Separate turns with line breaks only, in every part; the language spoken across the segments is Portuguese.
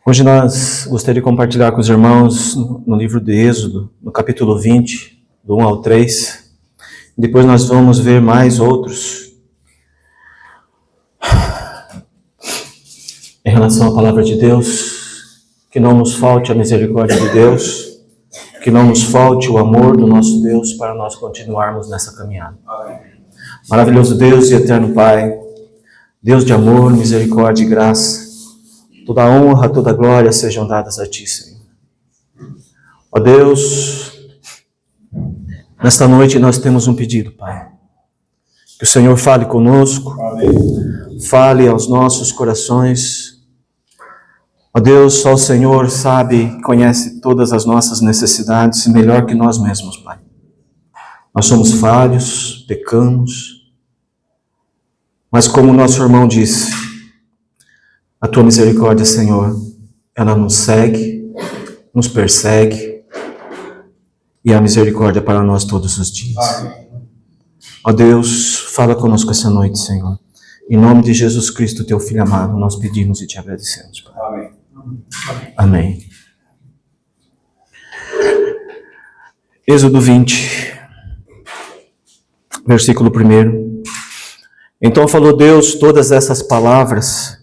Hoje nós gostaríamos de compartilhar com os irmãos no livro de Êxodo, no capítulo 20, do 1 ao 3. Depois nós vamos ver mais outros em relação à palavra de Deus. Que não nos falte a misericórdia de Deus, que não nos falte o amor do nosso Deus para nós continuarmos nessa caminhada. Maravilhoso Deus e eterno Pai, Deus de amor, misericórdia e graça, toda a honra, toda a glória sejam dadas a Ti, Senhor. Ó Deus, nesta noite nós temos um pedido, Pai. Que o Senhor fale conosco, amém. Fale aos nossos corações. Ó Deus, só o Senhor sabe, conhece todas as nossas necessidades, melhor que nós mesmos, Pai. Nós somos falhos, pecamos, mas como o nosso irmão disse, a Tua misericórdia, Senhor, ela nos segue, nos persegue, e a misericórdia para nós todos os dias. Amém. Ó Deus, fala conosco essa noite, Senhor. Em nome de Jesus Cristo, Teu Filho amado, nós pedimos e Te agradecemos, Pai. Amém. Amém. Êxodo 20, versículo 1. Então falou Deus todas essas palavras: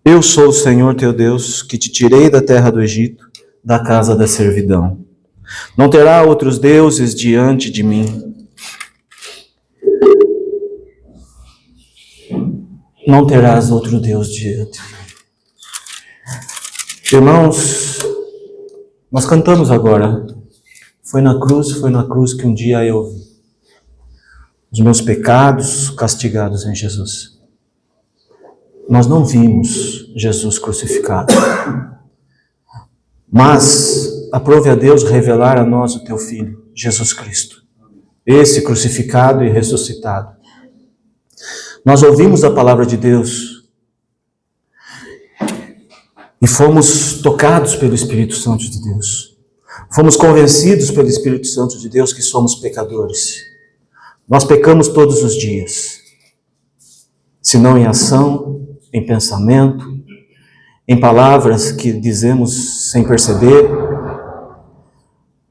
Eu sou o Senhor teu Deus, que te tirei da terra do Egito, da casa da servidão. Não terá outros deuses diante de mim. Não terás outro Deus diante de mim. Irmãos, nós cantamos agora. Foi na cruz que um dia eu vi os meus pecados castigados em Jesus. Nós não vimos Jesus crucificado, mas aprove a Deus revelar a nós o Teu Filho, Jesus Cristo, esse crucificado e ressuscitado. Nós ouvimos a palavra de Deus e fomos tocados pelo Espírito Santo de Deus. Fomos convencidos pelo Espírito Santo de Deus que somos pecadores. Nós pecamos todos os dias, se não em ação, em pensamento, em palavras que dizemos sem perceber.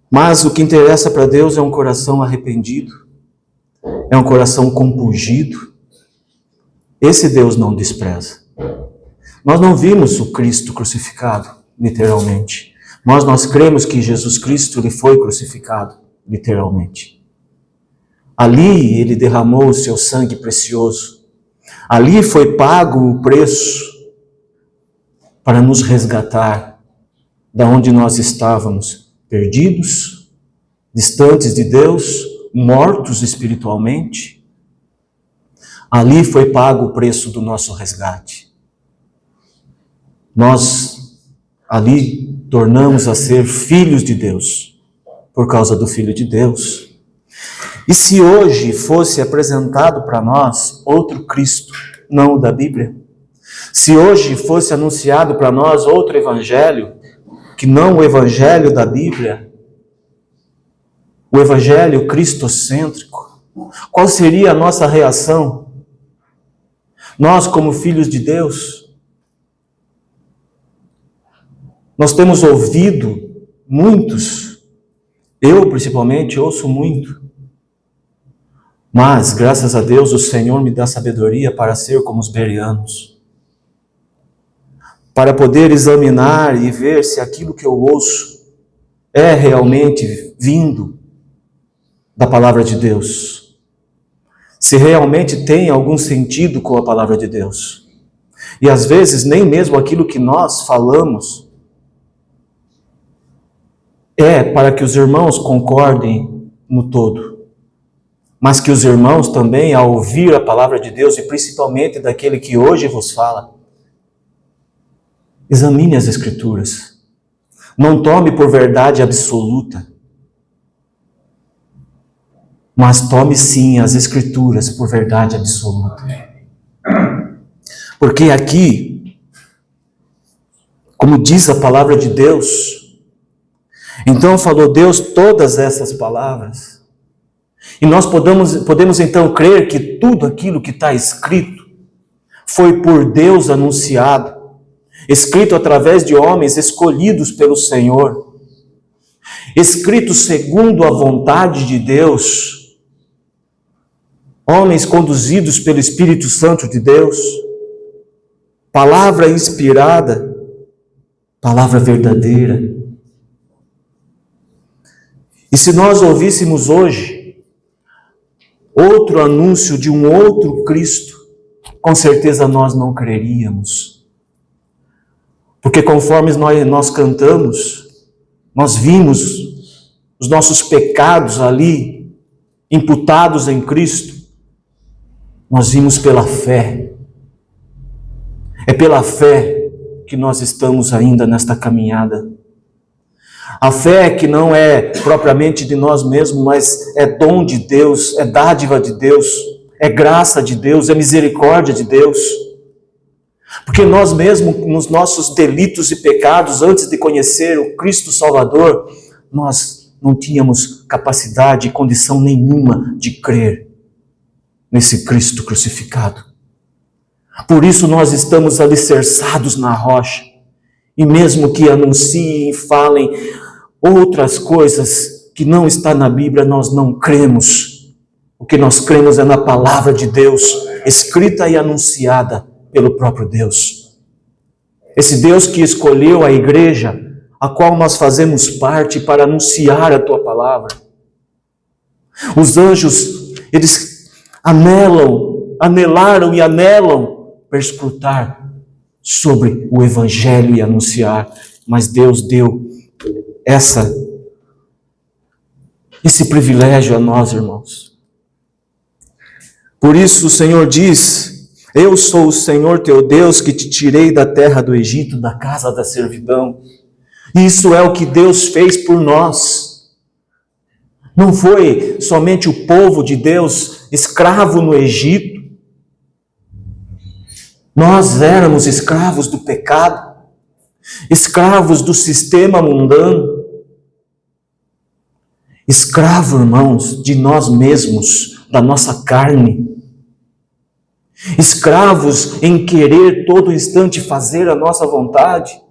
Mas o que interessa para Deus é um coração arrependido, é um coração compungido. Esse Deus não despreza. Nós não vimos o Cristo crucificado, literalmente, mas nós cremos que Jesus Cristo ele foi crucificado, literalmente. Ali ele derramou o seu sangue precioso. Ali foi pago o preço para nos resgatar da onde nós estávamos, perdidos, distantes de Deus, mortos espiritualmente. Ali foi pago o preço do nosso resgate. Nós ali tornamos a ser filhos de Deus, por causa do Filho de Deus. E se hoje fosse apresentado para nós outro Cristo, não o da Bíblia, se hoje fosse anunciado para nós outro evangelho, que não o evangelho da Bíblia, o evangelho cristocêntrico, qual seria a nossa reação? Nós, como filhos de Deus, nós temos ouvido muitos, eu principalmente ouço muito, mas, graças a Deus, o Senhor me dá sabedoria para ser como os bereanos, para poder examinar e ver se aquilo que eu ouço é realmente vindo da palavra de Deus, se realmente tem algum sentido com a palavra de Deus. E às vezes nem mesmo aquilo que nós falamos é para que os irmãos concordem no todo, mas que os irmãos também, ao ouvir a palavra de Deus, e principalmente daquele que hoje vos fala, examine as Escrituras. Não tome por verdade absoluta, mas tome sim as Escrituras por verdade absoluta. Porque aqui, como diz a palavra de Deus, então falou Deus todas essas palavras, e nós podemos então crer que tudo aquilo que está escrito foi por Deus anunciado escrito através de homens escolhidos pelo Senhor, escrito segundo a vontade de Deus, homens conduzidos pelo Espírito Santo de Deus, palavra inspirada, palavra verdadeira. E se nós ouvíssemos hoje outro anúncio de um outro Cristo, com certeza nós não creríamos. Porque conforme nós cantamos, nós vimos os nossos pecados ali, imputados em Cristo, nós vimos pela fé. É pela fé que nós estamos ainda nesta caminhada. A fé que não é propriamente de nós mesmos, mas é dom de Deus, é dádiva de Deus, é graça de Deus, é misericórdia de Deus. Porque nós mesmos, nos nossos delitos e pecados, antes de conhecer o Cristo Salvador, nós não tínhamos capacidade e condição nenhuma de crer nesse Cristo crucificado. Por isso nós estamos alicerçados na rocha. E mesmo que anunciem e falem outras coisas que não está na Bíblia, nós não cremos. O que nós cremos é na palavra de Deus, escrita e anunciada pelo próprio Deus. Esse Deus que escolheu a igreja, a qual nós fazemos parte para anunciar a tua palavra. Os anjos, eles anelaram e anelam perscrutar sobre o Evangelho e anunciar, mas Deus deu esse privilégio a nós, irmãos. Por isso o Senhor diz: eu sou o Senhor teu Deus que te tirei da terra do Egito, da casa da servidão. Isso é o que Deus fez por nós. Não foi somente o povo de Deus escravo no Egito. Nós éramos escravos do pecado, escravos do sistema mundano, escravos, irmãos, de nós mesmos, da nossa carne, escravos em querer todo instante fazer a nossa vontade.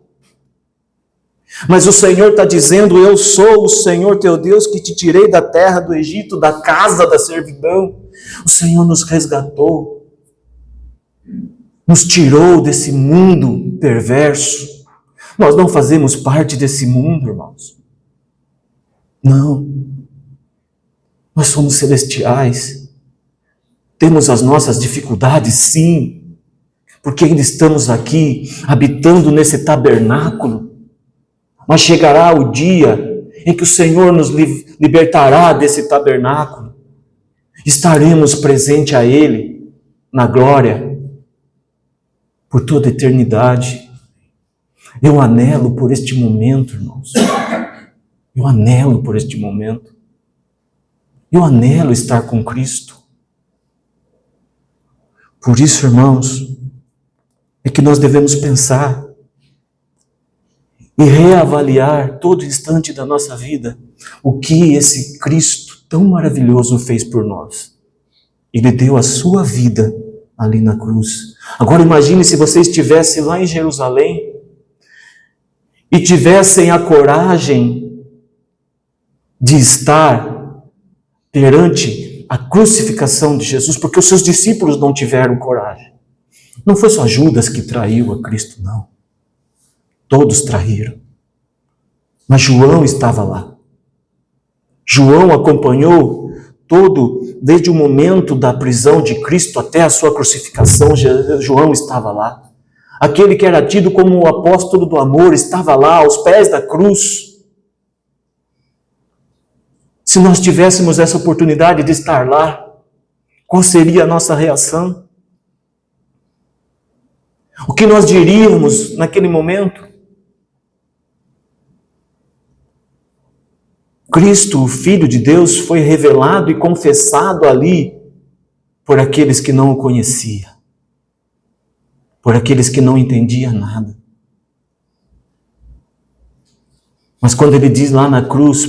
Mas o Senhor está dizendo: eu sou o Senhor teu Deus que te tirei da terra do Egito, da casa da servidão. O Senhor nos resgatou, nos tirou desse mundo perverso. Nós não fazemos parte desse mundo, irmãos. Não. Nós somos celestiais. Temos as nossas dificuldades, sim, porque ainda estamos aqui, habitando nesse tabernáculo. Mas chegará o dia em que o Senhor nos libertará desse tabernáculo. Estaremos presente a Ele, na glória, por toda a eternidade. Eu anelo por este momento, irmãos. Eu anelo por este momento. Eu anelo estar com Cristo. Por isso, irmãos, é que nós devemos pensar e reavaliar todo instante da nossa vida o que esse Cristo tão maravilhoso fez por nós. Ele deu a sua vida ali na cruz. Agora imagine se você estivesse lá em Jerusalém e tivessem a coragem de estar perante a crucificação de Jesus, porque os seus discípulos não tiveram coragem. Não foi só Judas que traiu a Cristo, não. Todos traíram. Mas João estava lá. João acompanhou desde o momento da prisão de Cristo até a sua crucificação. João estava lá. Aquele que era tido como o apóstolo do amor estava lá, aos pés da cruz. Se nós tivéssemos essa oportunidade de estar lá, qual seria a nossa reação? O que nós diríamos naquele momento? Cristo, o Filho de Deus, foi revelado e confessado ali por aqueles que não o conheciam, por aqueles que não entendiam nada. Mas quando ele diz lá na cruz: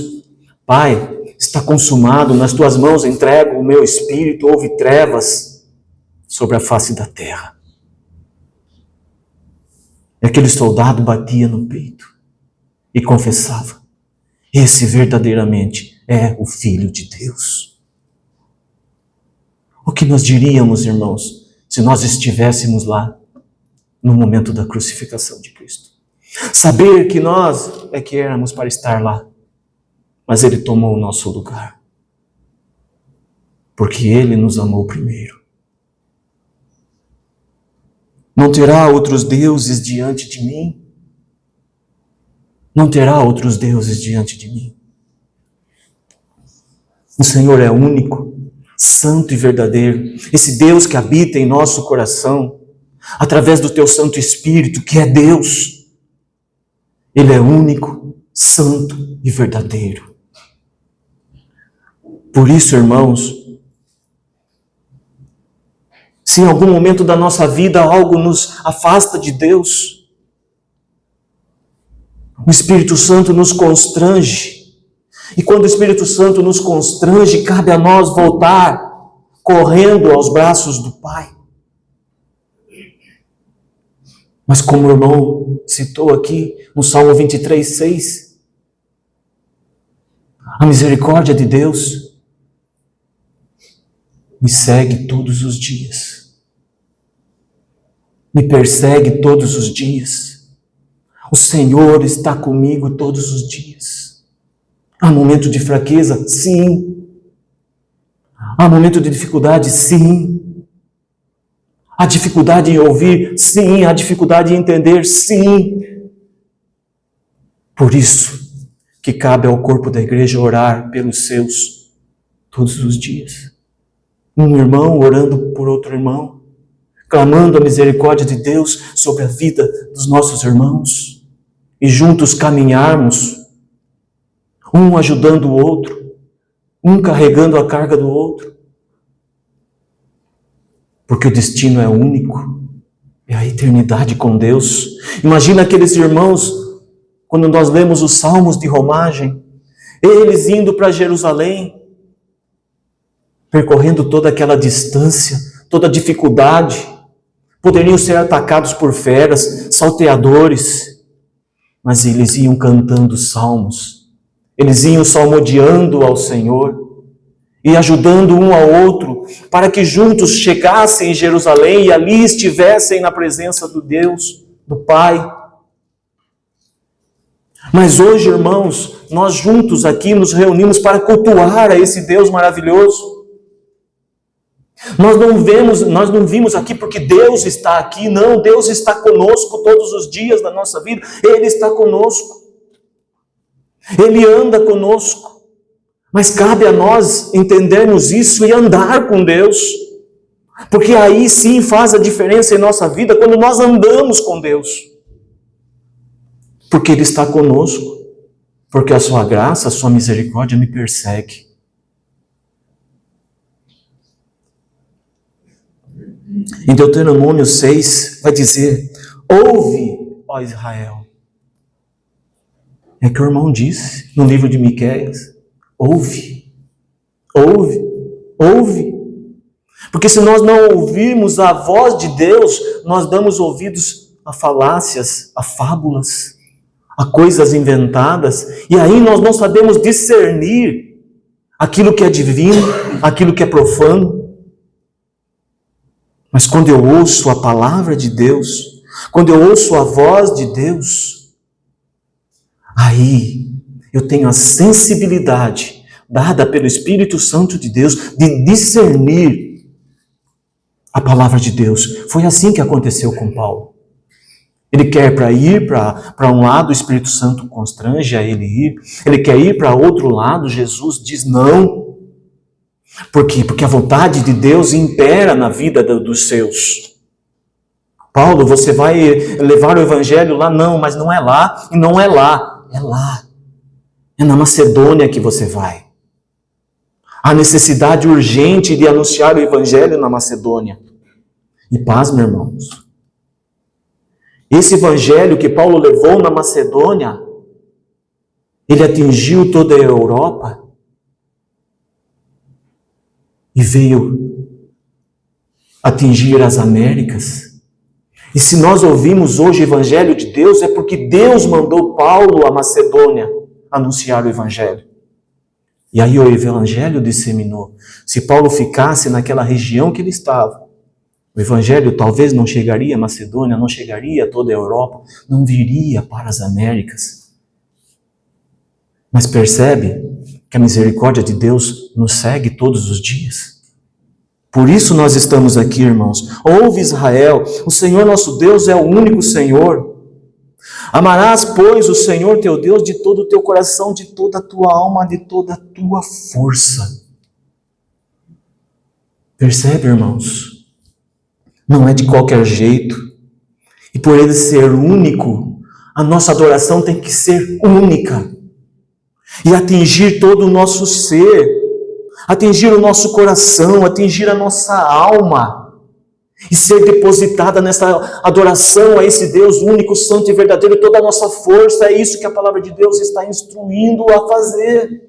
Pai, está consumado, nas tuas mãos entrego o meu espírito, houve trevas sobre a face da terra. E aquele soldado batia no peito e confessava: esse verdadeiramente é o Filho de Deus. O que nós diríamos, irmãos, se nós estivéssemos lá no momento da crucificação de Cristo? Saber que nós é que éramos para estar lá, mas Ele tomou o nosso lugar, porque Ele nos amou primeiro. Não terá outros deuses diante de mim? Não terá outros deuses diante de mim. O Senhor é único, santo e verdadeiro. Esse Deus que habita em nosso coração, através do teu Santo Espírito, que é Deus. Ele é único, santo e verdadeiro. Por isso, irmãos, se em algum momento da nossa vida algo nos afasta de Deus, o Espírito Santo nos constrange. E quando o Espírito Santo nos constrange, cabe a nós voltar correndo aos braços do Pai. Mas como o irmão citou aqui no Salmo 23:6, a misericórdia de Deus me segue todos os dias, me persegue todos os dias. O Senhor está comigo todos os dias. Há momento de fraqueza? Sim. Há momento de dificuldade? Sim. Há dificuldade em ouvir? Sim. Há dificuldade em entender? Sim. Por isso que cabe ao corpo da igreja orar pelos seus todos os dias. Um irmão orando por outro irmão, clamando a misericórdia de Deus sobre a vida dos nossos irmãos, e juntos caminharmos, um ajudando o outro, um carregando a carga do outro, porque o destino é único, é a eternidade com Deus. Imagina aqueles irmãos, quando nós lemos os salmos de romagem, eles indo para Jerusalém, percorrendo toda aquela distância, toda a dificuldade, poderiam ser atacados por feras, salteadores, mas eles iam cantando salmos, eles iam salmodiando ao Senhor e ajudando um ao outro, para que juntos chegassem em Jerusalém e ali estivessem na presença do Deus, do Pai. Mas hoje, irmãos, nós juntos aqui nos reunimos para cultuar a esse Deus maravilhoso. Nós não vimos aqui porque Deus está aqui, não, Deus está conosco todos os dias da nossa vida, Ele está conosco, Ele anda conosco, mas cabe a nós entendermos isso e andar com Deus, porque aí sim faz a diferença em nossa vida, quando nós andamos com Deus, porque Ele está conosco, porque a sua graça, a sua misericórdia me persegue. Em Deuteronômio 6 vai dizer: ouve, ó Israel. É que o irmão disse no livro de Miqueias: ouve, ouve, ouve. Porque se nós não ouvirmos a voz de Deus, nós damos ouvidos a falácias, a fábulas, a coisas inventadas, e aí nós não sabemos discernir aquilo que é divino, aquilo que é profano. Mas quando eu ouço a palavra de Deus, quando eu ouço a voz de Deus, aí eu tenho a sensibilidade dada pelo Espírito Santo de Deus de discernir a palavra de Deus. Foi assim que aconteceu com Paulo. Ele quer ir para um lado, o Espírito Santo constrange a ele ir. Ele quer ir para outro lado, Jesus diz não. Por quê? Porque a vontade de Deus impera na vida dos seus. Paulo, você vai levar o evangelho lá? Não, mas não é lá, e não é lá. É lá. É na Macedônia que você vai. Há necessidade urgente de anunciar o evangelho na Macedônia. E paz, meus irmãos. Esse evangelho que Paulo levou na Macedônia, ele atingiu toda a Europa e veio atingir as Américas. E se nós ouvimos hoje o Evangelho de Deus, é porque Deus mandou Paulo à Macedônia anunciar o Evangelho. E aí o Evangelho disseminou. Se Paulo ficasse naquela região que ele estava, o Evangelho talvez não chegaria à Macedônia, não chegaria a toda a Europa, não viria para as Américas. Mas percebe que a misericórdia de Deus nos segue todos os dias. Por isso nós estamos aqui, irmãos. Ouve, Israel, o Senhor nosso Deus é o único Senhor. Amarás, pois, o Senhor teu Deus de todo o teu coração, de toda a tua alma, de toda a tua força. Percebe, irmãos? Não é de qualquer jeito. E por ele ser único, a nossa adoração tem que ser única. E atingir todo o nosso ser, atingir o nosso coração, atingir a nossa alma, e ser depositada nessa adoração a esse Deus único, santo e verdadeiro, toda a nossa força. É isso que a palavra de Deus está instruindo a fazer.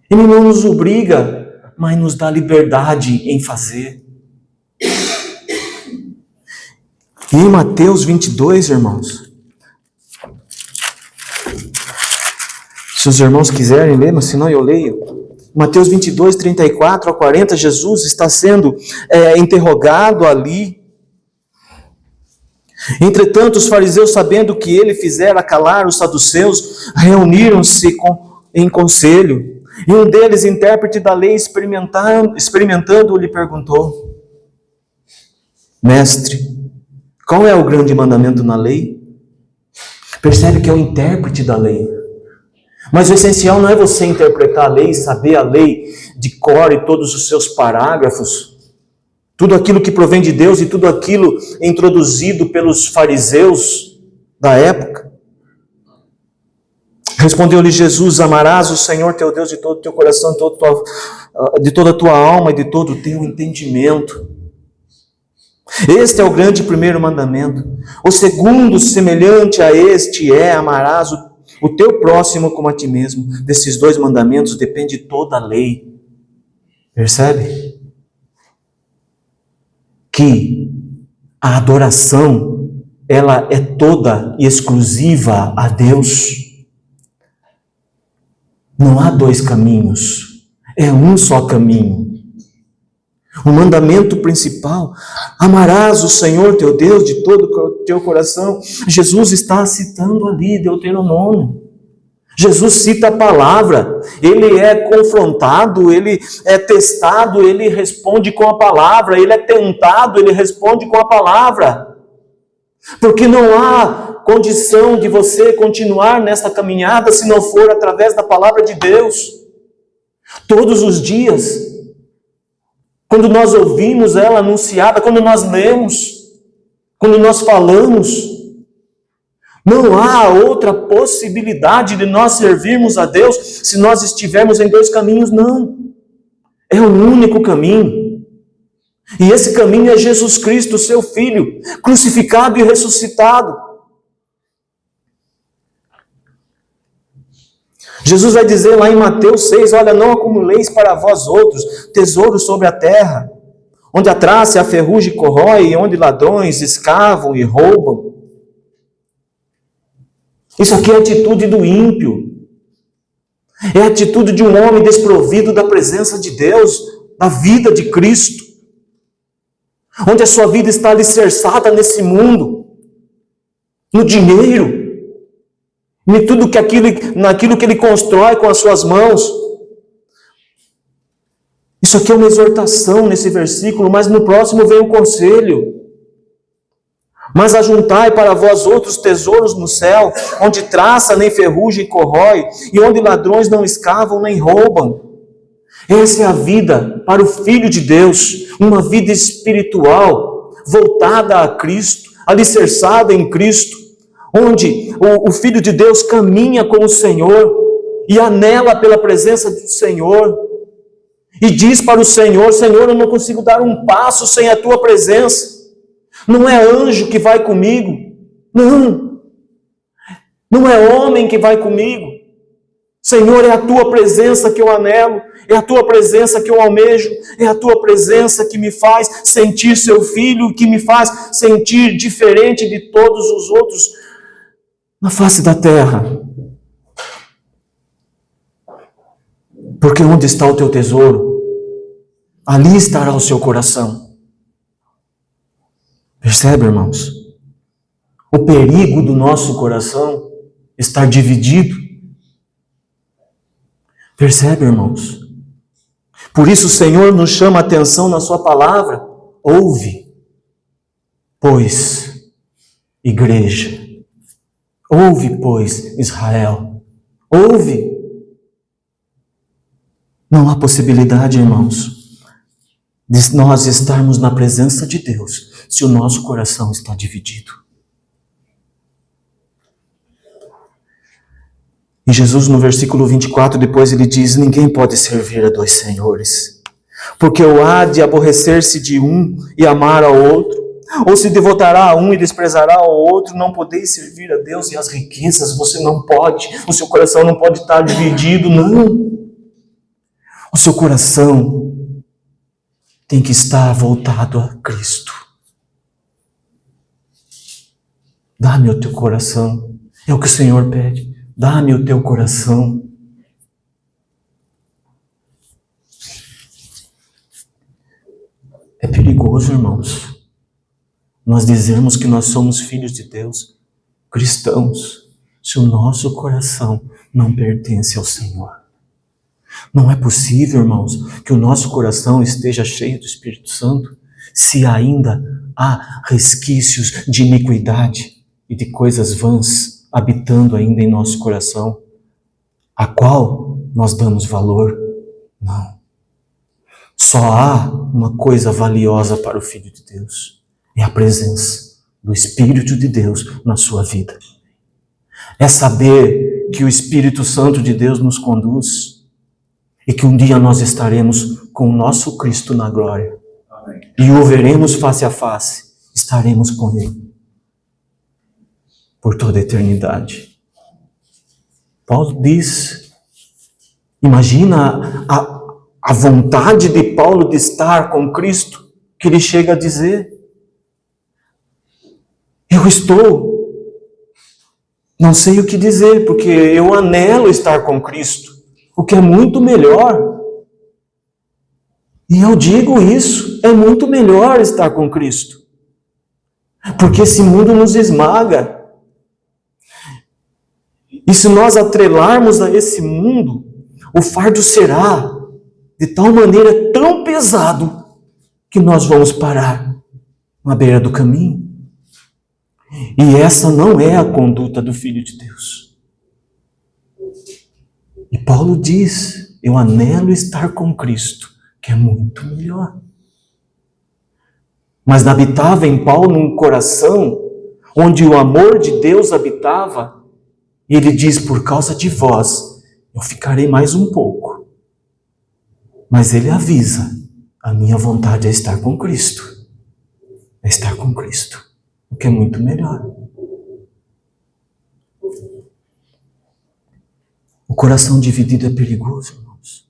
Ele não nos obriga, mas nos dá liberdade em fazer. E em Mateus 22, irmãos, se os irmãos quiserem ler, mas senão eu leio. Mateus 22, 34 a 40, Jesus está sendo interrogado ali. Entretanto, os fariseus, sabendo que ele fizera calar os saduceus, reuniram-se em conselho. E um deles, intérprete da lei, experimentando, lhe perguntou: Mestre, qual é o grande mandamento na lei? Percebe que é o intérprete da lei. Mas o essencial não é você interpretar a lei, saber a lei de cor e todos os seus parágrafos, tudo aquilo que provém de Deus e tudo aquilo introduzido pelos fariseus da época. Respondeu-lhe Jesus: amarás o Senhor teu Deus de todo o teu coração, de toda a tua alma e de todo o teu entendimento. Este é o grande primeiro mandamento. O segundo, semelhante a este, é: amarás o teu próximo como a ti mesmo. Desses dois mandamentos depende toda a lei. Percebe? Que a adoração, ela é toda e exclusiva a Deus. Não há dois caminhos, é um só caminho. O mandamento principal: amarás o Senhor teu Deus de todo o teu coração. Jesus está citando ali Deuteronômio. Jesus cita a palavra, ele é confrontado, ele é testado, ele responde com a palavra, ele é tentado, ele responde com a palavra. Porque não há condição de você continuar nessa caminhada se não for através da palavra de Deus. Todos os dias, quando nós ouvimos ela anunciada, quando nós lemos, quando nós falamos, não há outra possibilidade de nós servirmos a Deus se nós estivermos em dois caminhos, não. É um único caminho. E esse caminho é Jesus Cristo, seu Filho, crucificado e ressuscitado. Jesus vai dizer lá em Mateus 6, olha, não acumuleis para vós outros tesouros sobre a terra, onde a traça e a ferrugem corrói, e onde ladrões escavam e roubam. Isso aqui é a atitude do ímpio. É a atitude de um homem desprovido da presença de Deus, da vida de Cristo. Onde a sua vida está alicerçada nesse mundo, no dinheiro, naquilo que ele constrói com as suas mãos. Isso aqui é uma exortação nesse versículo, mas no próximo vem o conselho. Mas ajuntai para vós outros tesouros no céu, onde traça nem ferrugem corrói, e onde ladrões não escavam nem roubam. Essa é a vida para o Filho de Deus, uma vida espiritual, voltada a Cristo, alicerçada em Cristo, onde o Filho de Deus caminha com o Senhor, e anela pela presença do Senhor, e diz para o Senhor: Senhor, eu não consigo dar um passo sem a tua presença. Não é anjo que vai comigo, não é homem que vai comigo, Senhor, é a tua presença que eu anelo, é a tua presença que eu almejo, é a tua presença que me faz sentir seu filho, que me faz sentir diferente de todos os outros na face da terra. Porque onde está o teu tesouro, ali estará o seu coração. Percebe, irmãos? O perigo do nosso coração estar dividido. Percebe, irmãos? Por isso o Senhor nos chama a atenção na sua palavra. Ouve, pois, igreja. Ouve, pois, Israel. Ouve. Não há possibilidade, irmãos, de nós estarmos na presença de Deus se o nosso coração está dividido. E Jesus, no versículo 24, depois ele diz: ninguém pode servir a dois senhores, porque ou há de aborrecer-se de um e amar ao outro, ou se devotará a um e desprezará ao outro. Não podeis servir a Deus e às riquezas. Você não pode, o seu coração não pode estar dividido, não. O seu coração tem que estar voltado a Cristo. Dá-me o teu coração, é o que o Senhor pede. Dá-me o teu coração. É perigoso, irmãos, nós dizermos que nós somos filhos de Deus, cristãos, se o nosso coração não pertence ao Senhor. Não é possível, irmãos, que o nosso coração esteja cheio do Espírito Santo se ainda há resquícios de iniquidade e de coisas vãs habitando ainda em nosso coração, a qual nós damos valor. Não. Só há uma coisa valiosa para o Filho de Deus, é a presença do Espírito de Deus na sua vida. É saber que o Espírito Santo de Deus nos conduz e que um dia nós estaremos com o nosso Cristo na glória. Amém. E o veremos face a face, estaremos com Ele por toda a eternidade. Paulo diz, imagina a vontade de Paulo de estar com Cristo, que ele chega a dizer: eu estou, não sei o que dizer, porque eu anelo estar com Cristo, o que é muito melhor. E eu digo isso, é muito melhor estar com Cristo, porque esse mundo nos esmaga. E se nós atrelarmos a esse mundo, o fardo será de tal maneira tão pesado que nós vamos parar na beira do caminho. E essa não é a conduta do Filho de Deus. E Paulo diz: eu anelo estar com Cristo, que é muito melhor. Mas habitava em Paulo um coração onde o amor de Deus habitava. E ele diz: por causa de vós, eu ficarei mais um pouco. Mas ele avisa: a minha vontade é estar com Cristo. É estar com Cristo, o que é muito melhor. O coração dividido é perigoso, irmãos.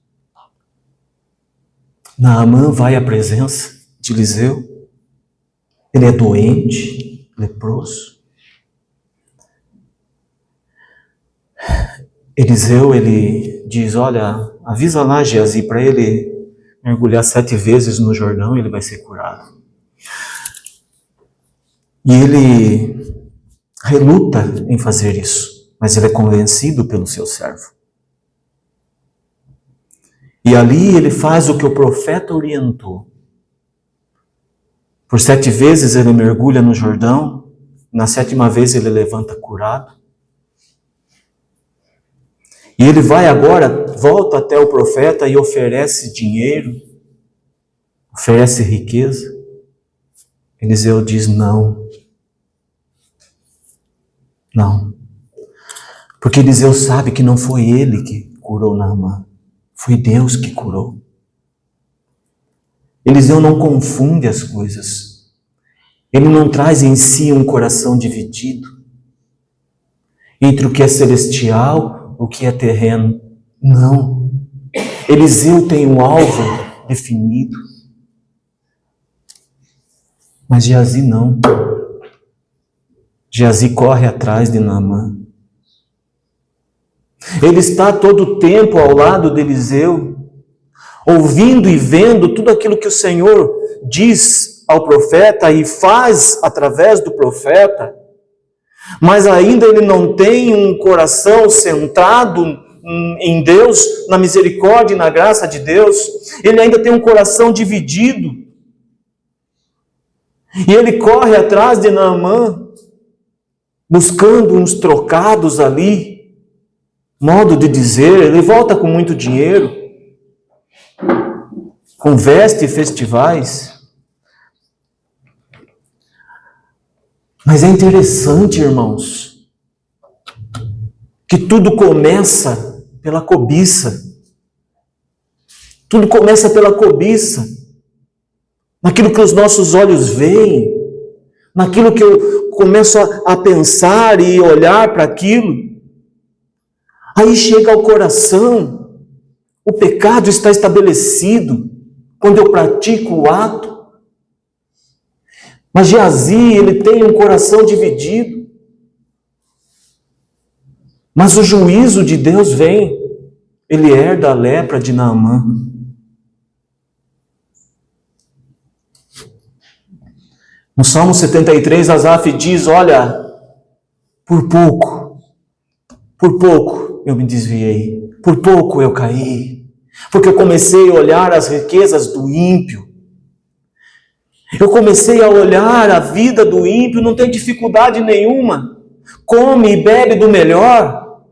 Naamã vai à presença de Eliseu. Ele é doente, leproso. Eliseu, ele diz: olha, avisa lá Geazi para ele mergulhar 7 vezes no Jordão e ele vai ser curado. E ele reluta em fazer isso, mas ele é convencido pelo seu servo. E ali ele faz o que o profeta orientou. Por 7 vezes ele mergulha no Jordão, na 7ª vez ele levanta curado. E ele vai agora, volta até o profeta e oferece dinheiro, oferece riqueza. Eliseu diz: não. Não. Porque Eliseu sabe que não foi ele que curou Naamã, foi Deus que curou. Eliseu não confunde as coisas. Ele não traz em si um coração dividido entre o que é celestial o que é terreno. Não. Eliseu tem um alvo definido. Mas Geazi não. Geazi corre atrás de Naamã. Ele está todo o tempo ao lado de Eliseu, ouvindo e vendo tudo aquilo que o Senhor diz ao profeta e faz através do profeta, mas ainda ele não tem um coração centrado em Deus, na misericórdia e na graça de Deus. Ele ainda tem um coração dividido. E ele corre atrás de Naamã, buscando uns trocados ali, modo de dizer. Ele volta com muito dinheiro, com veste e festivais. Mas é interessante, irmãos, que tudo começa pela cobiça. Tudo começa pela cobiça. Naquilo que os nossos olhos veem, naquilo que eu começo a pensar e olhar para aquilo. Aí chega ao coração, o pecado está estabelecido quando eu pratico o ato. Mas Geazi, ele tem um coração dividido. Mas o juízo de Deus vem. Ele herda a lepra de Naamã. No Salmo 73, Asaf diz, olha, por pouco eu me desviei, por pouco eu caí, porque eu comecei a olhar as riquezas do ímpio. Eu comecei a olhar a vida do ímpio, não tem dificuldade nenhuma, come e bebe do melhor,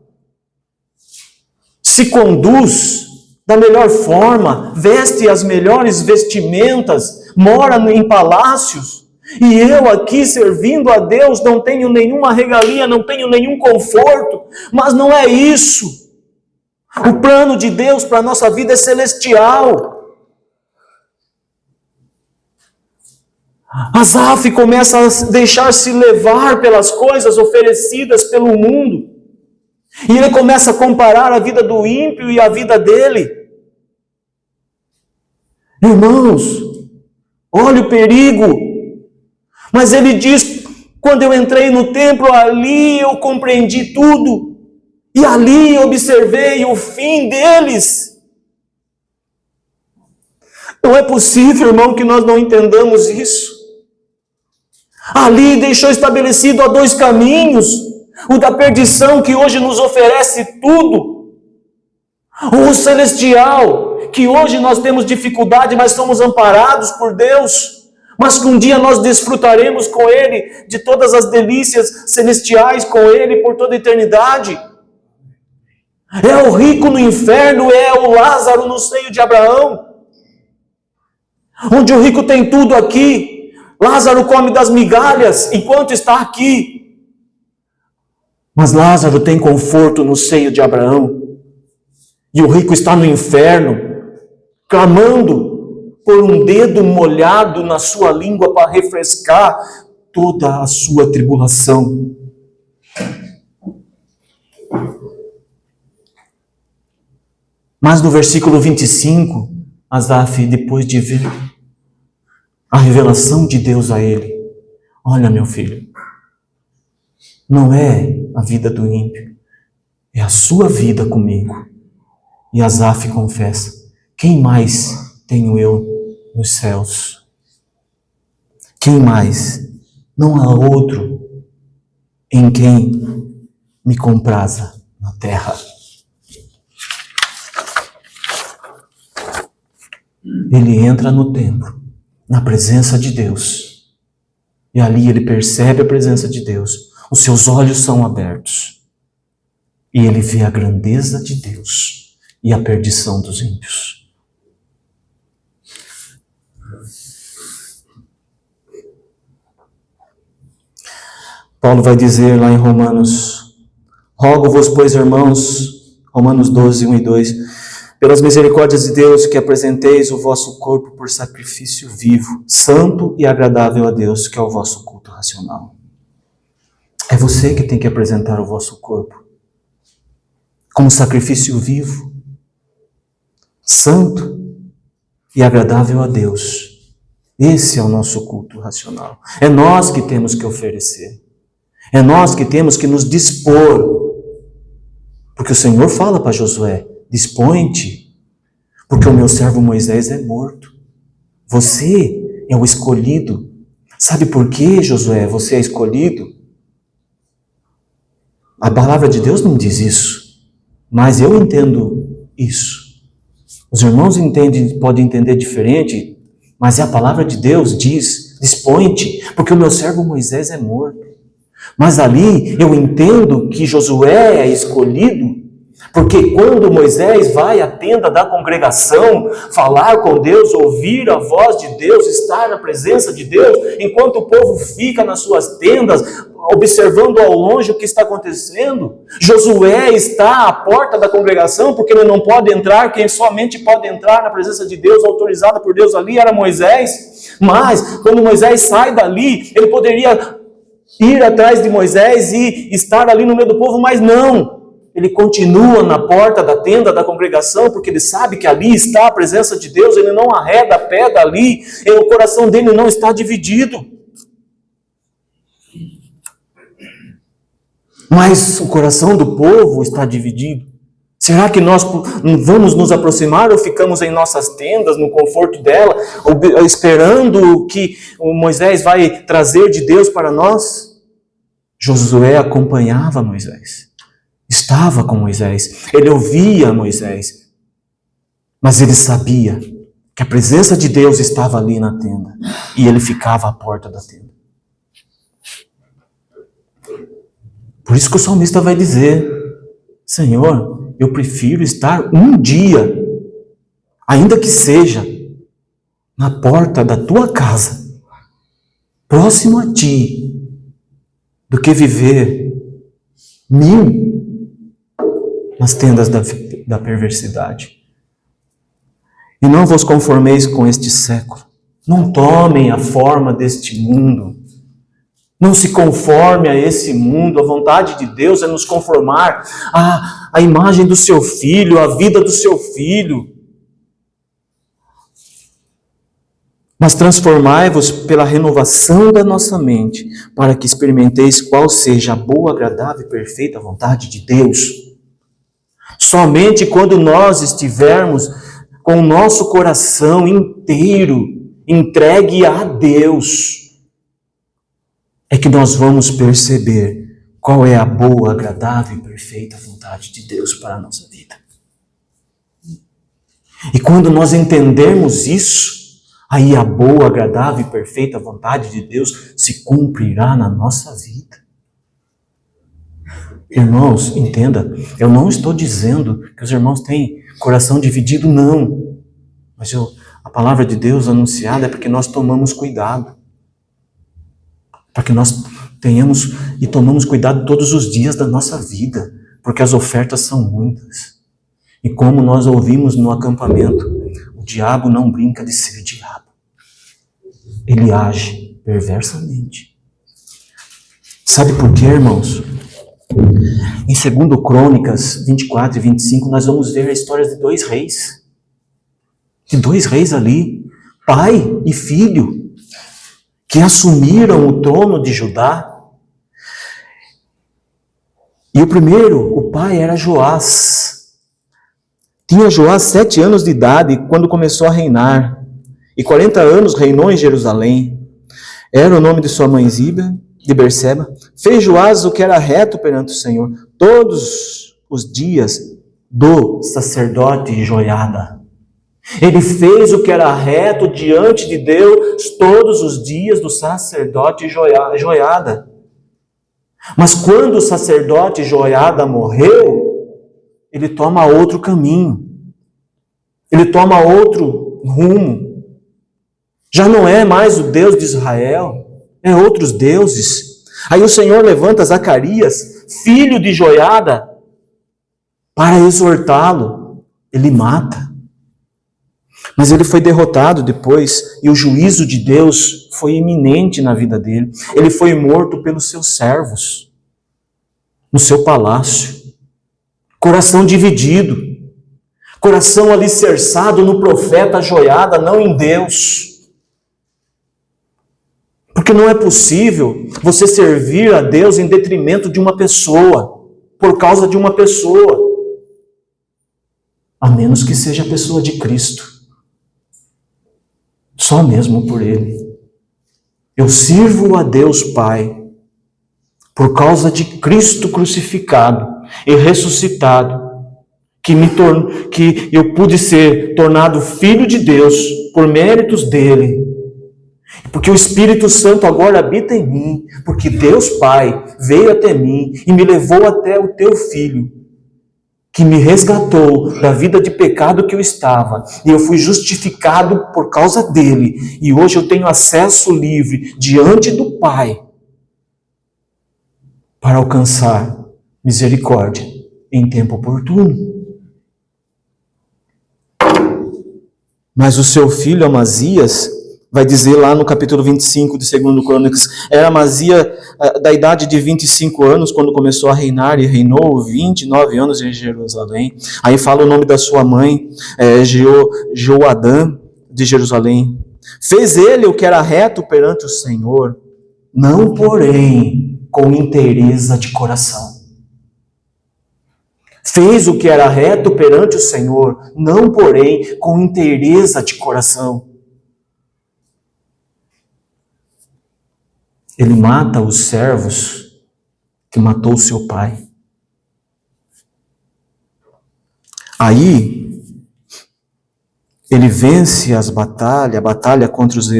se conduz da melhor forma, veste as melhores vestimentas, mora em palácios, e eu aqui servindo a Deus não tenho nenhuma regalia, não tenho nenhum conforto. Mas não é isso. O plano de Deus para a nossa vida é celestial. Asaf começa a deixar-se levar pelas coisas oferecidas pelo mundo. E ele começa a comparar a vida do ímpio e a vida dele. Irmãos, olha o perigo. Mas ele diz, quando eu entrei no templo, ali eu compreendi tudo. E ali eu observei o fim deles. Não é possível, irmão, que nós não entendamos isso. Ali deixou estabelecido há dois caminhos. O da perdição, que hoje nos oferece tudo. O celestial, que hoje nós temos dificuldade, mas somos amparados por Deus. Mas que um dia nós desfrutaremos com Ele de todas as delícias celestiais com Ele por toda a eternidade. É o rico no inferno, é o Lázaro no seio de Abraão. Onde o rico tem tudo aqui, Lázaro come das migalhas enquanto está aqui. Mas Lázaro tem conforto no seio de Abraão. E o rico está no inferno, clamando por um dedo molhado na sua língua para refrescar toda a sua tribulação. Mas no versículo 25, Asaf, depois de ver a revelação de Deus a ele, olha, meu filho, não é a vida do ímpio, é a sua vida comigo. E Asaf confessa, quem mais tenho eu nos céus? Quem mais? Não há outro em quem me compraza na terra. Ele entra no templo, na presença de Deus, e ali ele percebe a presença de Deus, os seus olhos são abertos, e ele vê a grandeza de Deus e a perdição dos ímpios. Paulo vai dizer lá em Romanos, rogo-vos, pois, irmãos, Romanos 12, 1 e 2, pelas misericórdias de Deus, que apresenteis o vosso corpo por sacrifício vivo, santo e agradável a Deus, que é o vosso culto racional. É você que tem que apresentar o vosso corpo como sacrifício vivo, santo e agradável a Deus. Esse é o nosso culto racional. É nós que temos que oferecer. É nós que temos que nos dispor. Porque o Senhor fala para Josué: dispõe-te, porque o meu servo Moisés é morto. Você é o escolhido. Sabe por quê, Josué, você é escolhido? A palavra de Deus não diz isso, mas eu entendo isso. Os irmãos podem entender diferente, mas a palavra de Deus diz: dispõe-te, porque o meu servo Moisés é morto. Mas ali eu entendo que Josué é escolhido, porque quando Moisés vai à tenda da congregação, falar com Deus, ouvir a voz de Deus, estar na presença de Deus, enquanto o povo fica nas suas tendas, observando ao longe o que está acontecendo, Josué está à porta da congregação, porque ele não pode entrar, quem somente pode entrar na presença de Deus, autorizada por Deus ali, era Moisés. Mas, quando Moisés sai dali, ele poderia ir atrás de Moisés e estar ali no meio do povo, mas não. Ele continua na porta da tenda da congregação, porque ele sabe que ali está a presença de Deus, ele não arreda a pé dali, e o coração dele não está dividido. Mas o coração do povo está dividido. Será que nós vamos nos aproximar ou ficamos em nossas tendas, no conforto dela, esperando o que o Moisés vai trazer de Deus para nós? Josué acompanhava Moisés, estava com Moisés, ele ouvia Moisés, mas ele sabia que a presença de Deus estava ali na tenda, e ele ficava à porta da tenda. Por isso que o salmista vai dizer: Senhor, eu prefiro estar um dia, ainda que seja na porta da tua casa, próximo a ti, do que viver 1000 nas tendas da perversidade. E não vos conformeis com este século. Não tomem a forma deste mundo. Não se conforme a esse mundo. A vontade de Deus é nos conformar à imagem do seu Filho, à vida do seu Filho. Mas transformai-vos pela renovação da nossa mente, para que experimenteis qual seja a boa, agradável e perfeita vontade de Deus. Somente quando nós estivermos com o nosso coração inteiro entregue a Deus, é que nós vamos perceber qual é a boa, agradável e perfeita vontade de Deus para a nossa vida. E quando nós entendermos isso, aí a boa, agradável e perfeita vontade de Deus se cumprirá na nossa vida. Irmãos, entenda, eu não estou dizendo que os irmãos têm coração dividido, não. Mas a palavra de Deus anunciada é para que nós tomamos cuidado. Para que nós tenhamos e tomamos cuidado todos os dias da nossa vida, porque as ofertas são muitas. E como nós ouvimos no acampamento, o diabo não brinca de ser diabo. Ele age perversamente. Sabe por quê, irmãos? Em 2 Crônicas 24 e 25, nós vamos ver a história de 2 reis. De 2 reis ali, pai e filho, que assumiram o trono de Judá. E o primeiro, o pai, era Joás. Tinha Joás 7 anos de idade quando começou a reinar. E 40 anos reinou em Jerusalém. Era o nome de sua mãe Ziba, de Berseba. Fez Joás o que era reto perante o Senhor todos os dias do sacerdote Joiada. Ele fez o que era reto diante de Deus todos os dias do sacerdote Joiada. Mas quando o sacerdote Joiada morreu, ele toma outro caminho. Ele toma outro rumo. Já não é mais o Deus de Israel, é outros deuses. Aí o Senhor levanta Zacarias, filho de Joiada, para exortá-lo. Ele mata. Mas ele foi derrotado depois, e o juízo de Deus foi iminente na vida dele. Ele foi morto pelos seus servos, no seu palácio. Coração dividido. Coração alicerçado no profeta joiada, não em Deus. Porque não é possível você servir a Deus em detrimento de uma pessoa, por causa de uma pessoa. A menos que seja a pessoa de Cristo. Só mesmo por Ele. Eu sirvo a Deus Pai por causa de Cristo crucificado e ressuscitado, que eu pude ser tornado filho de Deus por méritos dele. Porque o Espírito Santo agora habita em mim, porque Deus Pai veio até mim e me levou até o teu Filho, que me resgatou da vida de pecado que eu estava, e eu fui justificado por causa dele, e hoje eu tenho acesso livre diante do Pai para alcançar misericórdia em tempo oportuno. Mas o seu filho Amazias, vai dizer lá no capítulo 25 de 2 Crônicas, era Amazias da idade de 25 anos, quando começou a reinar, e reinou 29 anos em Jerusalém. Aí fala o nome da sua mãe, Joadã, de Jerusalém. Fez ele o que era reto perante o Senhor, não porém com inteireza de coração. Fez o que era reto perante o Senhor, não porém com inteireza de coração. Ele mata os servos que matou seu pai. Aí, ele vence a batalha contra os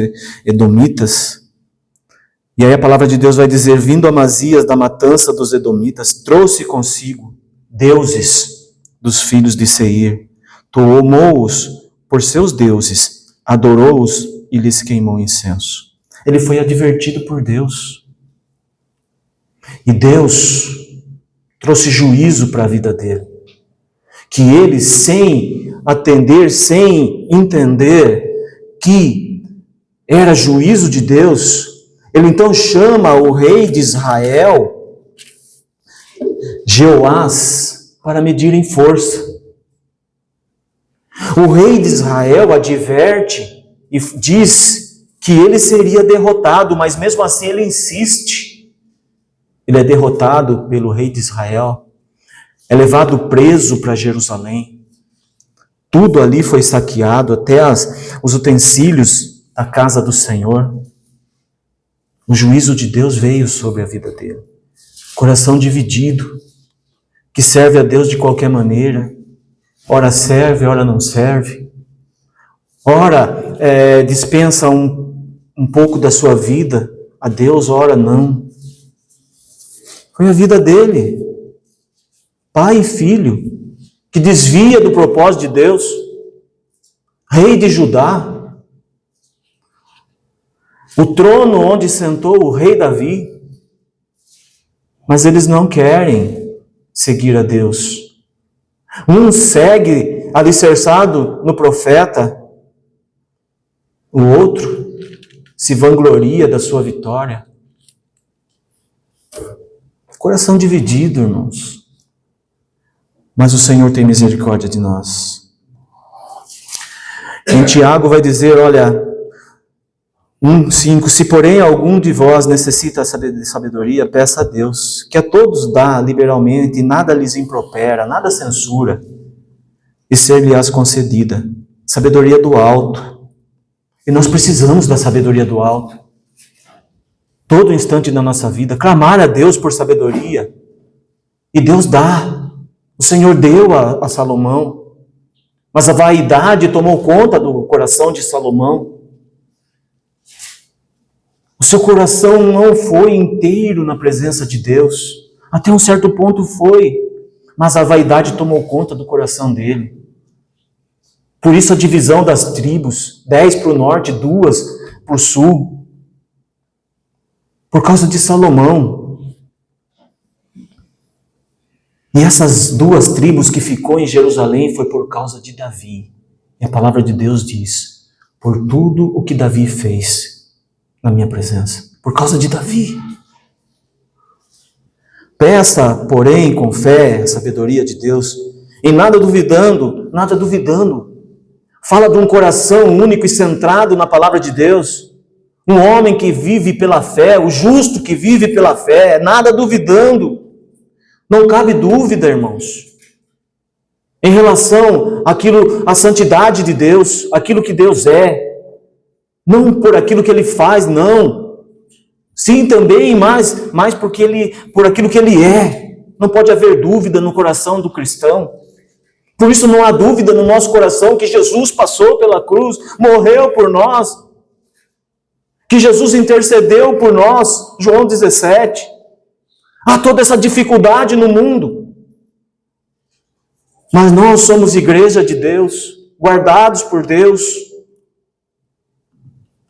edomitas. E aí a palavra de Deus vai dizer, vindo Amazias da matança dos edomitas, trouxe consigo deuses dos filhos de Seir, tomou-os por seus deuses, adorou-os e lhes queimou incenso. Ele foi advertido por Deus. E Deus trouxe juízo para a vida dele. Que ele, sem atender, sem entender que era juízo de Deus, ele então chama o rei de Israel, Jeoás, para medirem força. O rei de Israel adverte e diz que ele seria derrotado, mas mesmo assim ele insiste. Ele é derrotado pelo rei de Israel, é levado preso para Jerusalém. Tudo ali foi saqueado, até os utensílios da casa do Senhor. O juízo de Deus veio sobre a vida dele. Coração dividido, que serve a Deus de qualquer maneira. Ora serve, ora não serve. Ora dispensa um pouco da sua vida a Deus, ora não. Foi a vida dele, pai e filho, que desvia do propósito de Deus, rei de Judá, o trono onde sentou o rei Davi, mas eles não querem seguir a Deus. Um segue alicerçado no profeta, o outro se vangloria da sua vitória. Coração dividido, irmãos. Mas o Senhor tem misericórdia de nós. Em Tiago vai dizer, olha, 1:5, se porém algum de vós necessita de sabedoria, peça a Deus, que a todos dá liberalmente, e nada lhes impropera, nada censura, e ser-lhe-ás concedida. Sabedoria do alto. E nós precisamos da sabedoria do alto. Todo instante da nossa vida, clamar a Deus por sabedoria. E Deus dá. O Senhor deu a Salomão. Mas a vaidade tomou conta do coração de Salomão. O seu coração não foi inteiro na presença de Deus. Até um certo ponto foi. Mas a vaidade tomou conta do coração dele. Por isso a divisão das tribos, 10 para o norte, 2 para o sul. Por causa de Salomão. E essas 2 tribos que ficou em Jerusalém foi por causa de Davi. E a palavra de Deus diz, por tudo o que Davi fez na minha presença. Por causa de Davi. Peça, porém, com fé, a sabedoria de Deus, em nada duvidando, nada duvidando. Fala de um coração único e centrado na palavra de Deus. Um homem que vive pela fé, o justo que vive pela fé, nada duvidando. Não cabe dúvida, irmãos, em relação à santidade de Deus, aquilo que Deus é. Não por aquilo que Ele faz, não. Sim, também, mas por aquilo que Ele é. Não pode haver dúvida no coração do cristão. Por isso não há dúvida no nosso coração que Jesus passou pela cruz, morreu por nós, que Jesus intercedeu por nós, João 17. Há toda essa dificuldade no mundo. Mas nós somos igreja de Deus, guardados por Deus.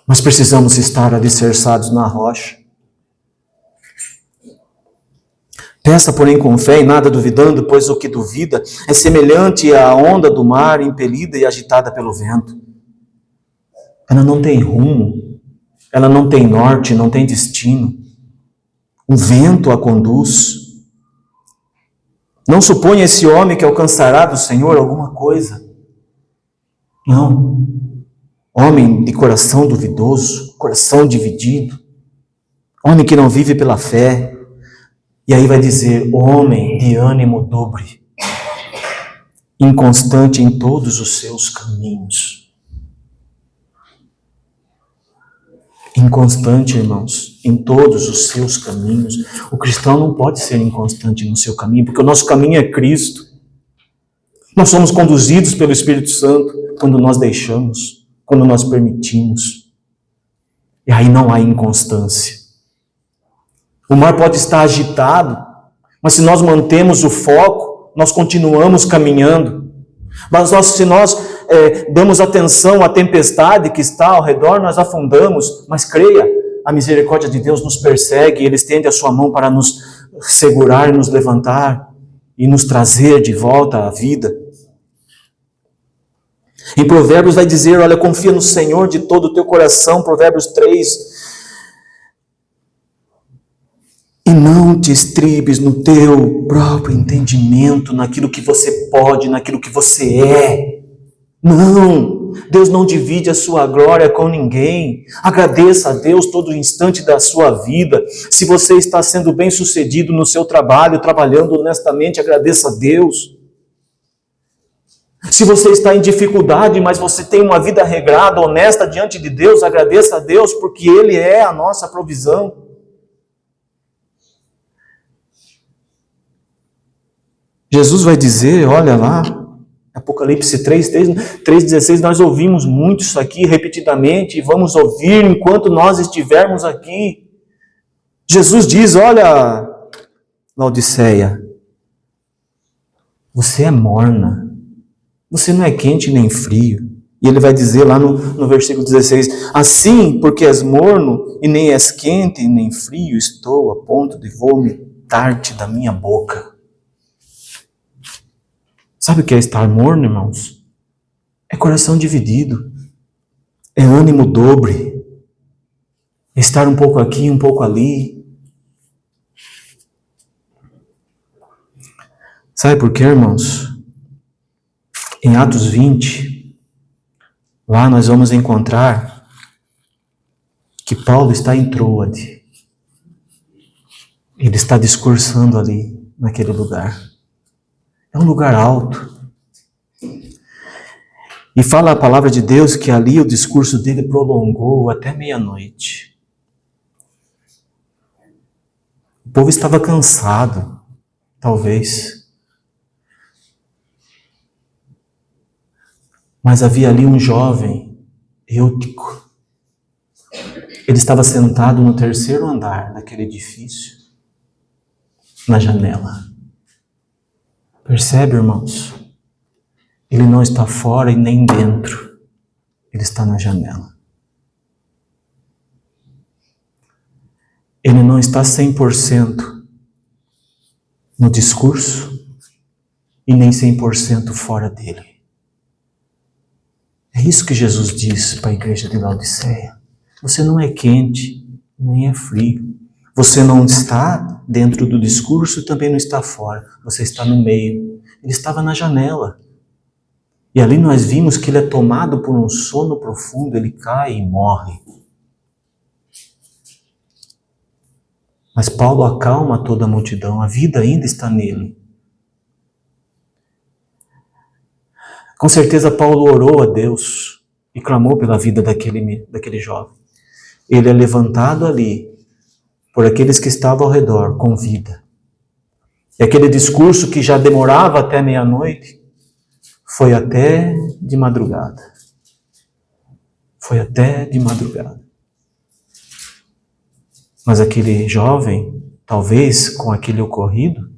Mas precisamos estar alicerçados na rocha. Peça, porém, com fé e nada duvidando, pois o que duvida é semelhante à onda do mar impelida e agitada pelo vento. Ela não tem rumo, ela não tem norte, não tem destino. O vento a conduz. Não suponha esse homem que alcançará do Senhor alguma coisa. Não. Homem de coração duvidoso, coração dividido. Homem que não vive pela fé. E aí vai dizer, homem de ânimo dobre, inconstante em todos os seus caminhos. Inconstante, irmãos, em todos os seus caminhos. O cristão não pode ser inconstante no seu caminho, porque o nosso caminho é Cristo. Nós somos conduzidos pelo Espírito Santo quando nós deixamos, quando nós permitimos. E aí não há inconstância. O mar pode estar agitado, mas se nós mantemos o foco, nós continuamos caminhando. Mas se nós damos atenção à tempestade que está ao redor, nós afundamos. Mas creia, a misericórdia de Deus nos persegue, Ele estende a sua mão para nos segurar, nos levantar e nos trazer de volta à vida. Em Provérbios vai dizer, olha, confia no Senhor de todo o teu coração, Provérbios 3, e não te estribes no teu próprio entendimento, naquilo que você pode, naquilo que você é. Não, Deus não divide a sua glória com ninguém. Agradeça a Deus todo instante da sua vida. Se você está sendo bem sucedido no seu trabalho, trabalhando honestamente, agradeça a Deus. Se você está em dificuldade, mas você tem uma vida regrada, honesta diante de Deus, agradeça a Deus, porque Ele é a nossa provisão. Jesus vai dizer, olha lá, Apocalipse 3,16, nós ouvimos muito isso aqui repetidamente, e vamos ouvir enquanto nós estivermos aqui. Jesus diz, olha, Laodiceia, você é morna, você não é quente nem frio. E ele vai dizer lá no versículo 16, assim, porque és morno, e nem és quente nem frio, estou a ponto de vomitar-te da minha boca. Sabe o que é estar morno, irmãos? É coração dividido. É ânimo dobre. É estar um pouco aqui, um pouco ali. Sabe por quê, irmãos? Em Atos 20, lá nós vamos encontrar que Paulo está em Troade. Ele está discursando ali, naquele lugar. É um lugar alto. E fala a palavra de Deus que ali o discurso dele prolongou até meia-noite. O povo estava cansado, talvez. Mas havia ali um jovem, Eutico. Ele estava sentado no terceiro andar daquele edifício, na janela. Percebe, irmãos? Ele não está fora e nem dentro. Ele está na janela. Ele não está 100% no discurso e nem 100% fora dele. É isso que Jesus disse para a igreja de Laodiceia. Você não é quente, nem é frio. Você não está dentro do discurso, também não está fora. Você está no meio. Ele estava na janela. E ali nós vimos que ele é tomado por um sono profundo, ele cai e morre. Mas Paulo acalma toda a multidão, a vida ainda está nele. Com certeza Paulo orou a Deus e clamou pela vida daquele jovem. Ele é levantado ali por aqueles que estavam ao redor com vida. E aquele discurso que já demorava até meia-noite, foi até de madrugada. Foi até de madrugada. Mas aquele jovem, talvez com aquele ocorrido,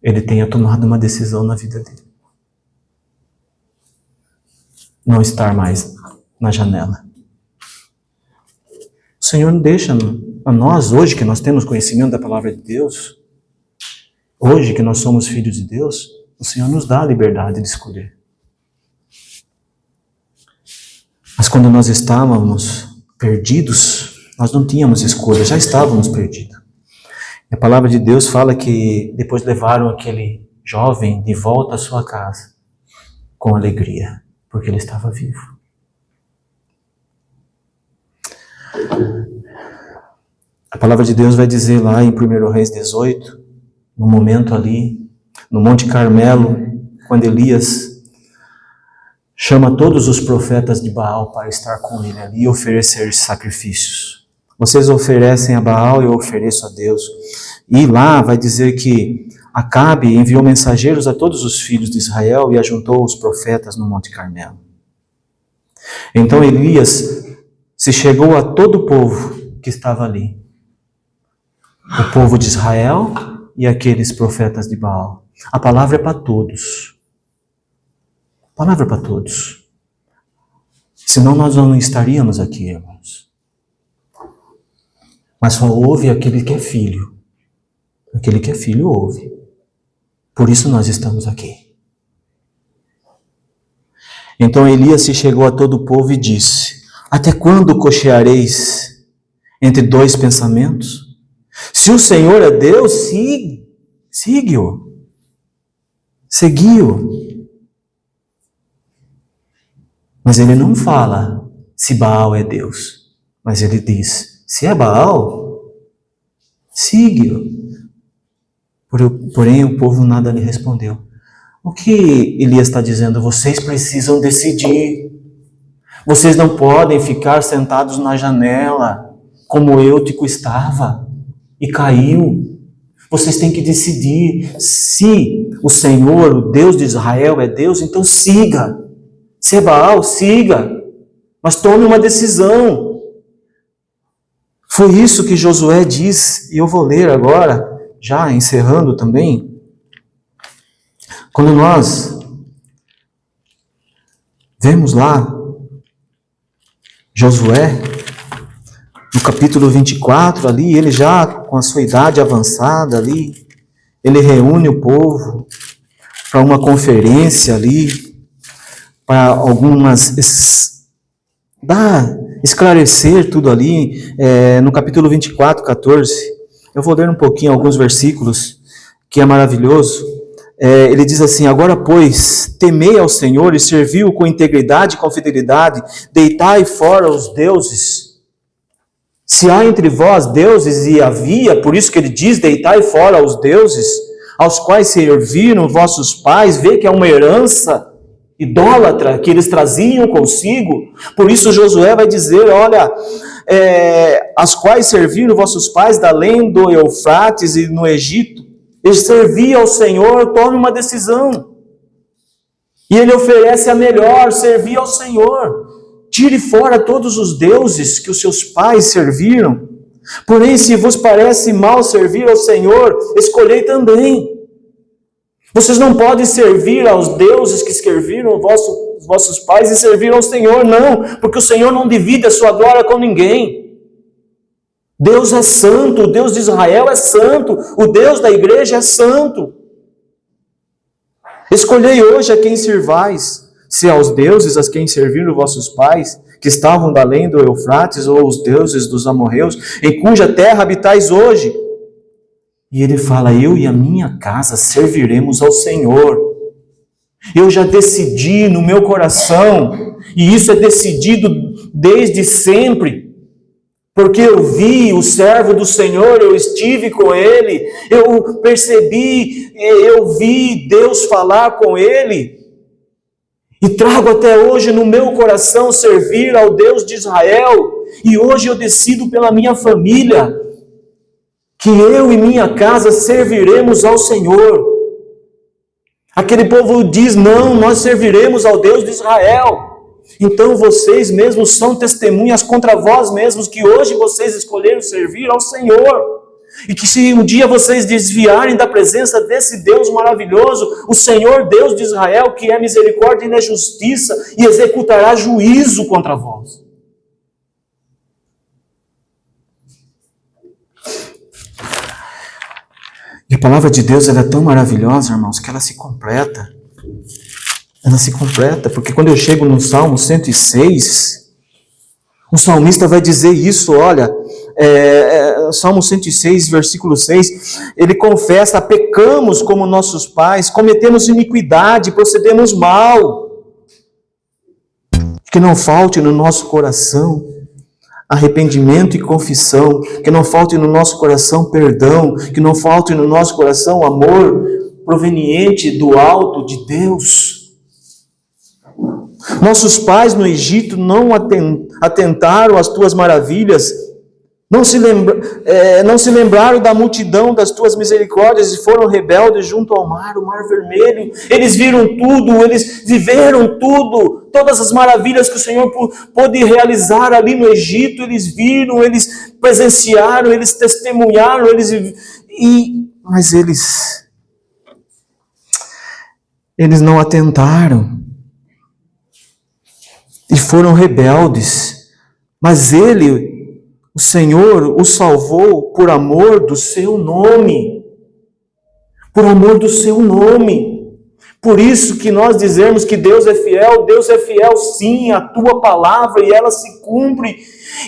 ele tenha tomado uma decisão na vida dele. Não estar mais na janela. O Senhor deixa a nós, hoje que nós temos conhecimento da palavra de Deus, hoje que nós somos filhos de Deus, o Senhor nos dá a liberdade de escolher. Mas quando nós estávamos perdidos, nós não tínhamos escolha, já estávamos perdidos. E a palavra de Deus fala que depois levaram aquele jovem de volta à sua casa com alegria, porque ele estava vivo. A palavra de Deus vai dizer lá em 1 Reis 18, no momento ali, no Monte Carmelo, quando Elias chama todos os profetas de Baal para estar com ele ali e oferecer sacrifícios. Vocês oferecem a Baal e eu ofereço a Deus. E lá vai dizer que Acabe enviou mensageiros a todos os filhos de Israel e ajuntou os profetas no Monte Carmelo. Então Elias se chegou a todo o povo que estava ali. O povo de Israel e aqueles profetas de Baal. A palavra é para todos. A palavra é para todos. Senão nós não estaríamos aqui, irmãos. Mas só ouve aquele que é filho. Aquele que é filho ouve. Por isso nós estamos aqui. Então Elias se chegou a todo o povo e disse: até quando cocheareis entre dois pensamentos? Se o Senhor é Deus, siga-o. Segui-o. Mas ele não fala se Baal é Deus. Mas ele diz, se é Baal, siga-o. Porém o povo nada lhe respondeu. O que Elias está dizendo? Vocês precisam decidir. Vocês não podem ficar sentados na janela, como Eutico estava e caiu. Vocês têm que decidir. Se o Senhor, o Deus de Israel, é Deus, então siga. Se é Baal, siga. Mas tome uma decisão. Foi isso que Josué diz, e eu vou ler agora, já encerrando também. Quando nós vemos lá Josué, no capítulo 24, ali, ele já com a sua idade avançada ali, ele reúne o povo para uma conferência ali, para esclarecer tudo ali, no capítulo 24, 14, eu vou ler um pouquinho alguns versículos, que é maravilhoso. Ele diz assim: agora, pois, temei ao Senhor e servi-o com integridade e com fidelidade, deitai fora os deuses. Se há entre vós deuses, e havia, por isso que ele diz, deitai fora os deuses, aos quais serviram vossos pais, vê que é uma herança idólatra que eles traziam consigo. Por isso Josué vai dizer, olha, as quais serviram vossos pais da além do Eufrates e no Egito, eles serviam ao Senhor, tome uma decisão. E ele oferece a melhor, servir ao Senhor. Tire fora todos os deuses que os seus pais serviram. Porém, se vos parece mal servir ao Senhor, escolhei também. Vocês não podem servir aos deuses que serviram os vossos pais e servir ao Senhor, não, porque o Senhor não divide a sua glória com ninguém. Deus é santo, o Deus de Israel é santo, o Deus da igreja é santo. Escolhei hoje a quem servais, se aos deuses a quem serviram vossos pais, que estavam da além do Eufrates, ou os deuses dos amorreus, em cuja terra habitais hoje? E ele fala: eu e a minha casa serviremos ao Senhor. Eu já decidi no meu coração, e isso é decidido desde sempre, porque eu vi o servo do Senhor, eu estive com ele, eu percebi, eu vi Deus falar com ele, e trago até hoje no meu coração servir ao Deus de Israel, e hoje eu decido pela minha família, que eu e minha casa serviremos ao Senhor. Aquele povo diz: não, nós serviremos ao Deus de Israel. Então vocês mesmos são testemunhas contra vós mesmos, que hoje vocês escolheram servir ao Senhor. E que se um dia vocês desviarem da presença desse Deus maravilhoso, o Senhor Deus de Israel, que é misericórdia e é justiça, e executará juízo contra vós. E a palavra de Deus, ela é tão maravilhosa, irmãos, que ela se completa. Ela se completa, porque quando eu chego no Salmo 106, o salmista vai dizer isso, olha, Salmo 106, versículo 6, ele confessa: pecamos como nossos pais, cometemos iniquidade, procedemos mal. Que não falte no nosso coração arrependimento e confissão, que não falte no nosso coração perdão, que não falte no nosso coração amor proveniente do alto de Deus. Nossos pais no Egito não atentaram às tuas maravilhas, não se lembraram da multidão das tuas misericórdias e foram rebeldes junto ao mar, o mar vermelho. Eles viram tudo, eles viveram tudo, todas as maravilhas que o Senhor pôde realizar ali no Egito. Eles viram, eles presenciaram, eles testemunharam, mas eles não atentaram e foram rebeldes. Mas o Senhor o salvou por amor do seu nome. Por amor do seu nome. Por isso que nós dizemos que Deus é fiel sim à tua palavra, e ela se cumpre,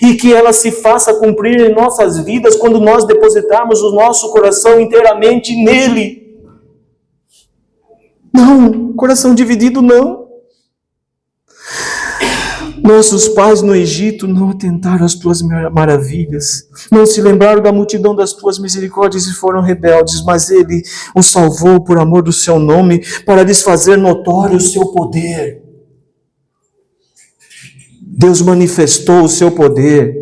e que ela se faça cumprir em nossas vidas quando nós depositarmos o nosso coração inteiramente nele. Não, coração dividido não. Nossos pais no Egito não atentaram às tuas maravilhas, não se lembraram da multidão das tuas misericórdias e foram rebeldes, mas ele os salvou por amor do seu nome, para lhes fazer notório o seu poder. Deus manifestou o seu poder,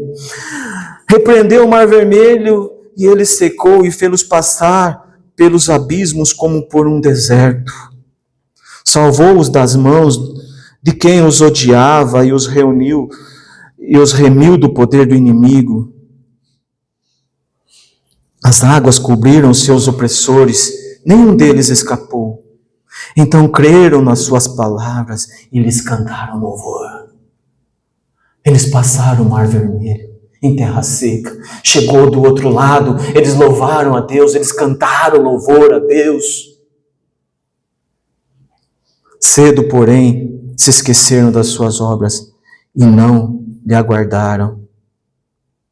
repreendeu o mar vermelho e ele secou e fê-los passar pelos abismos como por um deserto. Salvou-os das mãos de quem os odiava e os remiu do poder do inimigo. As águas cobriram seus opressores, nenhum deles escapou. Então creram nas suas palavras e lhes cantaram louvor. Eles passaram o mar vermelho em terra seca, chegou do outro lado, eles louvaram a Deus, eles cantaram louvor a Deus. Cedo, porém, se esqueceram das suas obras e não lhe aguardaram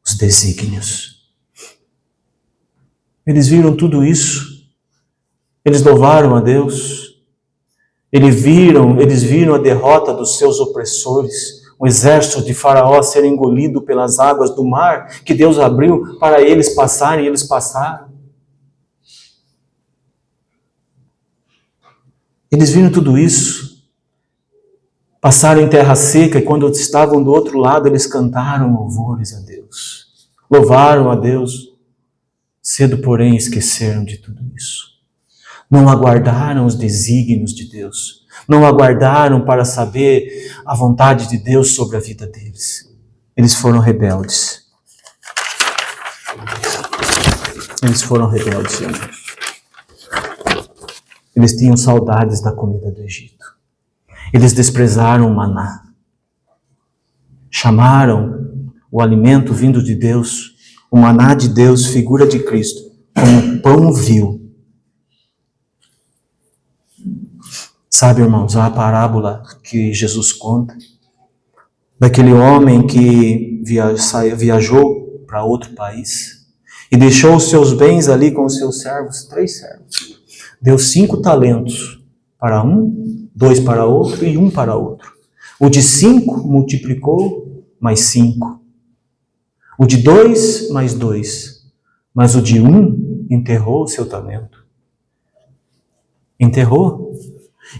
os desígnios. Eles viram tudo isso, eles louvaram a Deus, eles viram a derrota dos seus opressores, o exército de Faraó ser engolido pelas águas do mar que Deus abriu para eles passarem, e eles passaram. Eles viram tudo isso. Passaram em terra seca, e quando estavam do outro lado, eles cantaram louvores a Deus. Louvaram a Deus. Cedo, porém, esqueceram de tudo isso. Não aguardaram os desígnios de Deus. Não aguardaram para saber a vontade de Deus sobre a vida deles. Eles foram rebeldes. Eles foram rebeldes, irmãos. Eles tinham saudades da comida do Egito. Eles desprezaram o maná. Chamaram o alimento vindo de Deus, o maná de Deus, figura de Cristo, como pão vil. Sabe, irmãos, a parábola que Jesus conta daquele homem que viajou para outro país e deixou os seus bens ali com os seus servos, 3 servos. Deu 5 talentos para um, 2 para outro e 1 para outro. O de 5 multiplicou mais 5. O de 2 mais 2. Mas o de 1 enterrou o seu talento. Enterrou.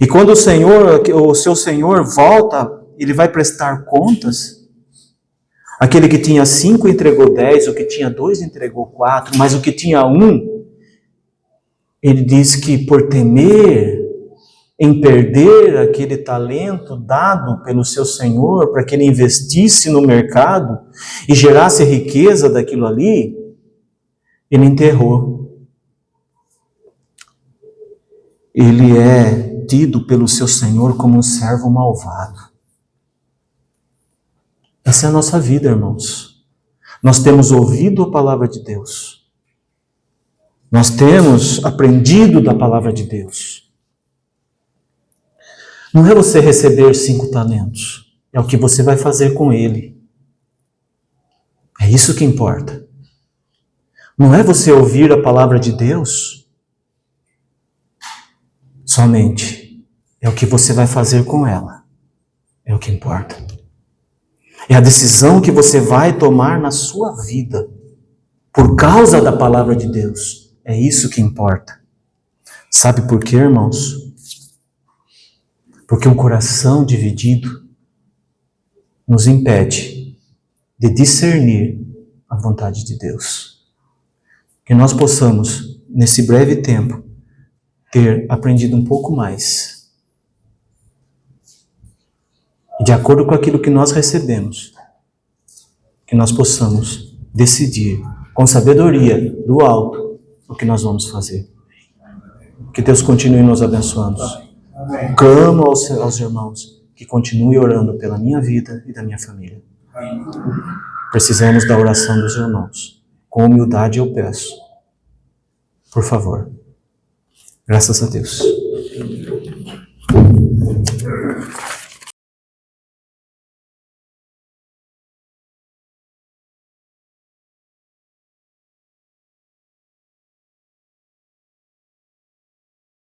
E quando o seu Senhor volta, ele vai prestar contas. Aquele que tinha 5 entregou 10, o que tinha 2 entregou 4, mas o que tinha 1, ele diz que por temer em perder aquele talento dado pelo seu Senhor, para que ele investisse no mercado e gerasse riqueza daquilo ali, ele enterrou. Ele é tido pelo seu Senhor como um servo malvado. Essa é a nossa vida, irmãos. Nós temos ouvido a palavra de Deus. Nós temos aprendido da palavra de Deus. Não é você receber 5 talentos. É o que você vai fazer com ele. É isso que importa. Não é você ouvir a palavra de Deus somente. É o que você vai fazer com ela. É o que importa. É a decisão que você vai tomar na sua vida por causa da palavra de Deus. É isso que importa. Sabe por quê, irmãos? Porque um coração dividido nos impede de discernir a vontade de Deus. Que nós possamos, nesse breve tempo, ter aprendido um pouco mais. E de acordo com aquilo que nós recebemos, que nós possamos decidir com sabedoria do alto o que nós vamos fazer. Que Deus continue nos abençoando. Clamo aos irmãos que continue orando pela minha vida e da minha família. Precisamos da oração dos irmãos. Com humildade eu peço. Por favor. Graças a Deus.